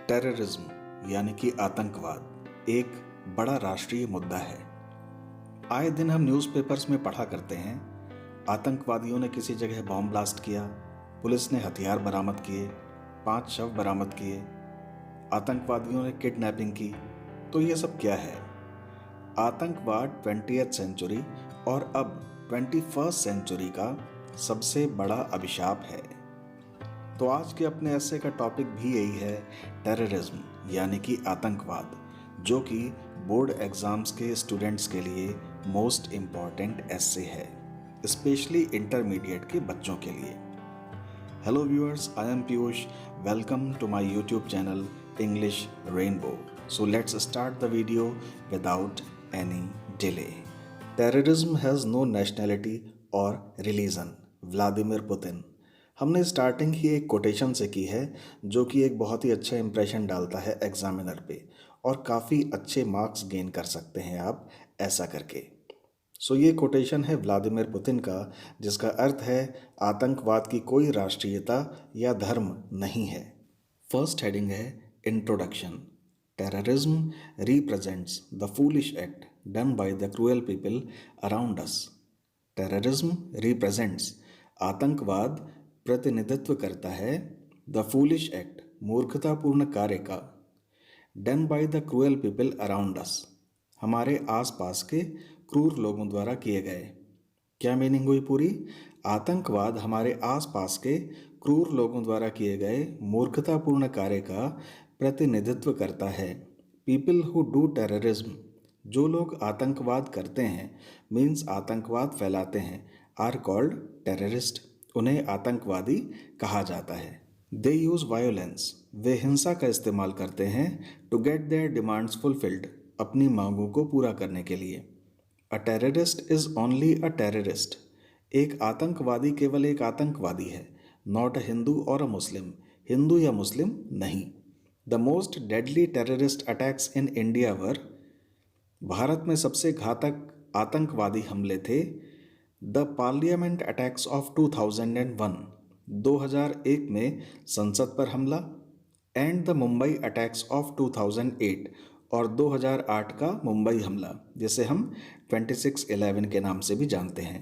Terrorism यानी कि आतंकवाद एक बड़ा राष्ट्रीय मुद्दा है। आए दिन हम न्यूज़पेपर्स में पढ़ा करते हैं, आतंकवादियों ने किसी जगह बॉम्ब ब्लास्ट किया, पुलिस ने हथियार बरामद किए, 5 शव बरामद किए, आतंकवादियों ने किडनैपिंग की। तो ये सब क्या है? आतंकवाद 20th सेंचुरी और अब 21st सेंचुरी का सबसे बड़ा अभिशाप है। तो आज के अपने ऐसे का टॉपिक भी यही है, टेररिज्म यानी कि आतंकवाद, जो कि बोर्ड एग्जाम्स के स्टूडेंट्स के लिए मोस्ट इम्पॉर्टेंट ऐसे है, स्पेशली इंटरमीडिएट के बच्चों के लिए। Hello viewers, I am Piyush. Welcome to my YouTube channel English Rainbow. So let's start the video without any delay. Terrorism has no nationality और रिलीजन। Vladimir Putin. हमने स्टार्टिंग ही एक कोटेशन से की है, जो कि एक बहुत ही अच्छा इंप्रेशन डालता है एग्जामिनर पे, और काफ़ी अच्छे मार्क्स गेन कर सकते हैं आप ऐसा करके। सो ये कोटेशन है व्लादिमीर पुतिन का, जिसका अर्थ है आतंकवाद की कोई राष्ट्रीयता या धर्म नहीं है। फर्स्ट हेडिंग है introduction. Terrorism represents the foolish act done by the cruel people around us. Terrorism represents, आतंकवाद प्रतिनिधित्व करता है, द फूलिश एक्ट, मूर्खतापूर्ण कार्य का, done by the cruel people around us, हमारे आसपास के क्रूर लोगों द्वारा किए गए। क्या मीनिंग हुई पूरी? आतंकवाद हमारे आसपास के क्रूर लोगों द्वारा किए गए मूर्खतापूर्ण कार्य का प्रतिनिधित्व करता है। पीपल हु डू टेररिज्म, जो लोग आतंकवाद करते हैं, मीन्स आतंकवाद फैलाते हैं, आर कॉल्ड टेररिस्ट, उन्हें आतंकवादी कहा जाता है। दे यूज़ वायोलेंस, वे हिंसा का इस्तेमाल करते हैं, to get their demands fulfilled, अपनी मांगों को पूरा करने के लिए। A terrorist is only a terrorist, एक आतंकवादी केवल एक आतंकवादी है। नॉट अ हिंदू और अ मुस्लिम, हिंदू या मुस्लिम नहीं। The most deadly terrorist attacks in India were, Bharat में सबसे घातक आतंकवादी हमले थे, द पार्लियामेंट अटैक्स ऑफ 2001, 2001 में संसद पर हमला, and the Mumbai attacks of 2008, और 2008 का मुंबई हमला, जिसे हम 26/11 के नाम से भी जानते हैं।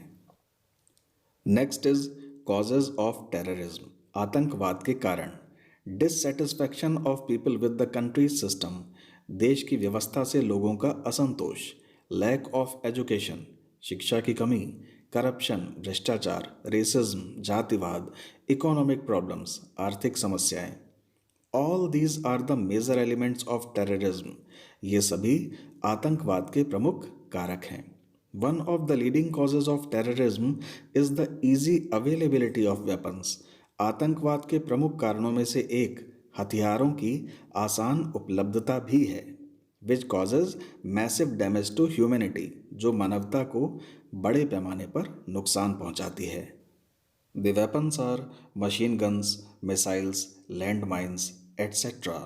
Next is causes of terrorism, आतंकवाद के कारण। Dissatisfaction of people with the country system, देश की व्यवस्था से लोगों का असंतोष। लैक ऑफ एजुकेशन, शिक्षा की कमी। करप्शन, भ्रष्टाचार। रेसिज्म, जातिवाद। इकोनॉमिक प्रॉब्लम्स, आर्थिक समस्याएं। All these are the major elements of terrorism, ये सभी आतंकवाद के प्रमुख कारक हैं। One of the leading causes of terrorism is the easy availability of weapons, आतंकवाद के प्रमुख कारणों में से एक हथियारों की आसान उपलब्धता भी है। Which causes massive damage to humanity, जो मानवता को बड़े पैमाने पर नुकसान पहुंचाती है। The weapons are machine guns, missiles, land mines etcetera.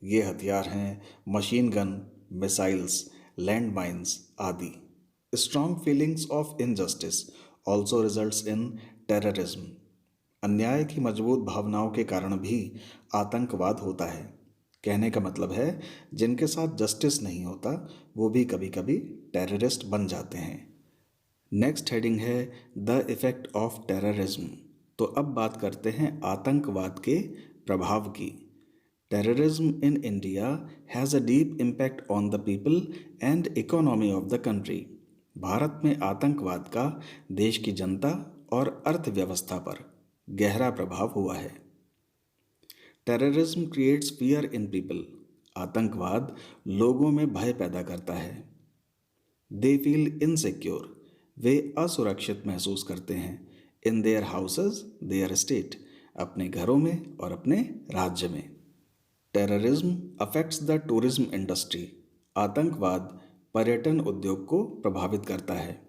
ये हथियार हैं machine gun, missiles, land mines आदि। Strong feelings of injustice also results in terrorism, अन्याय की मजबूत भावनाओं के कारण भी आतंकवाद होता है। कहने का मतलब है, जिनके साथ जस्टिस नहीं होता वो भी कभी कभी टेररिस्ट बन जाते हैं। नेक्स्ट हेडिंग है द इफेक्ट ऑफ टेररिज्म। तो अब बात करते हैं आतंकवाद के प्रभाव की। Terrorism in India has a deep impact on the people and economy of the country, Bharat में आतंकवाद का देश की जनता और अर्थव्यवस्था पर गहरा प्रभाव हुआ है। Terrorism creates fear in people, आतंकवाद लोगों में भय पैदा करता है। दे फील इनसिक्योर, वे असुरक्षित महसूस करते हैं। In their houses, there state, अपने घरों में और अपने राज्य में। Terrorism affects the tourism industry, आतंकवाद पर्यटन उद्योग को प्रभावित करता है।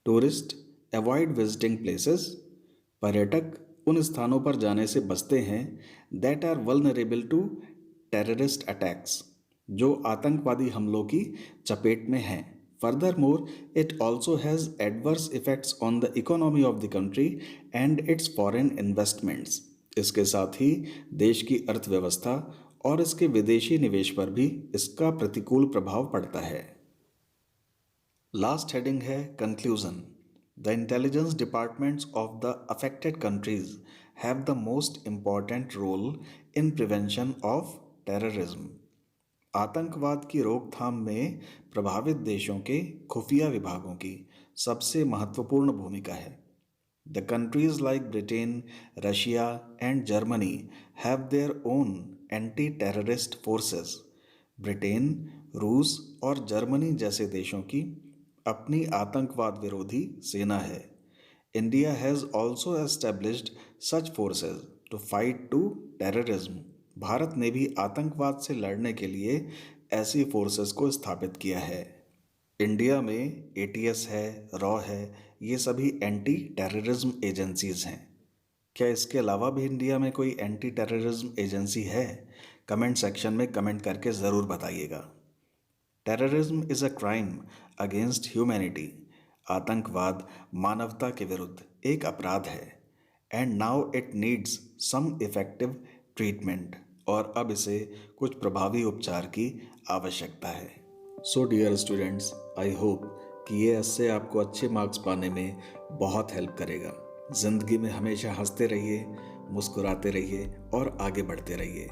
टूरिस्ट अवॉइड विजिटिंग प्लेसेस, पर्यटक उन स्थानों पर जाने से बचते हैं that are vulnerable to terrorist attacks, जो आतंकवादी हमलों की चपेट में हैं। Furthermore, it also has adverse effects on the economy of the country and its foreign investments. इसके साथ ही देश की अर्थव्यवस्था और इसके विदेशी निवेश पर भी इसका प्रतिकूल प्रभाव पड़ता है। लास्ट हेडिंग है conclusion. The intelligence departments of the affected countries have the most important role in prevention of terrorism. आतंकवाद की रोकथाम में प्रभावित देशों के खुफिया विभागों की सबसे महत्वपूर्ण भूमिका है। The countries like Britain, Russia and Germany have their own anti terrorist forces. Britain, रूस और जर्मनी जैसे देशों की अपनी आतंकवाद विरोधी सेना है। India has also established such forces to fight to terrorism. Bharat ने भी आतंकवाद से लड़ने के लिए ऐसी फोर्सेस को स्थापित किया है। इंडिया में ATS है, रॉ है, ये सभी एंटी टेररिज्म एजेंसीज हैं। क्या इसके अलावा भी इंडिया में कोई एंटी टेररिज्म एजेंसी है? कमेंट सेक्शन में कमेंट करके ज़रूर बताइएगा। Terrorism is a crime against humanity. आतंकवाद मानवता के विरुद्ध एक अपराध है। And now it needs some effective treatment. और अब इसे कुछ प्रभावी उपचार की आवश्यकता है। So dear students, I hope कि ये ऐसे आपको अच्छे मार्क्स पाने में बहुत हेल्प करेगा। ज़िंदगी में हमेशा हंसते रहिए, मुस्कुराते रहिए और आगे बढ़ते रहिए।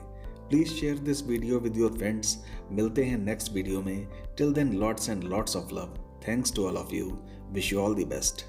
Please share this video with your friends. मिलते हैं नेक्स्ट वीडियो में। Till then, lots and lots of love. Thanks to all of you. Wish you all the best.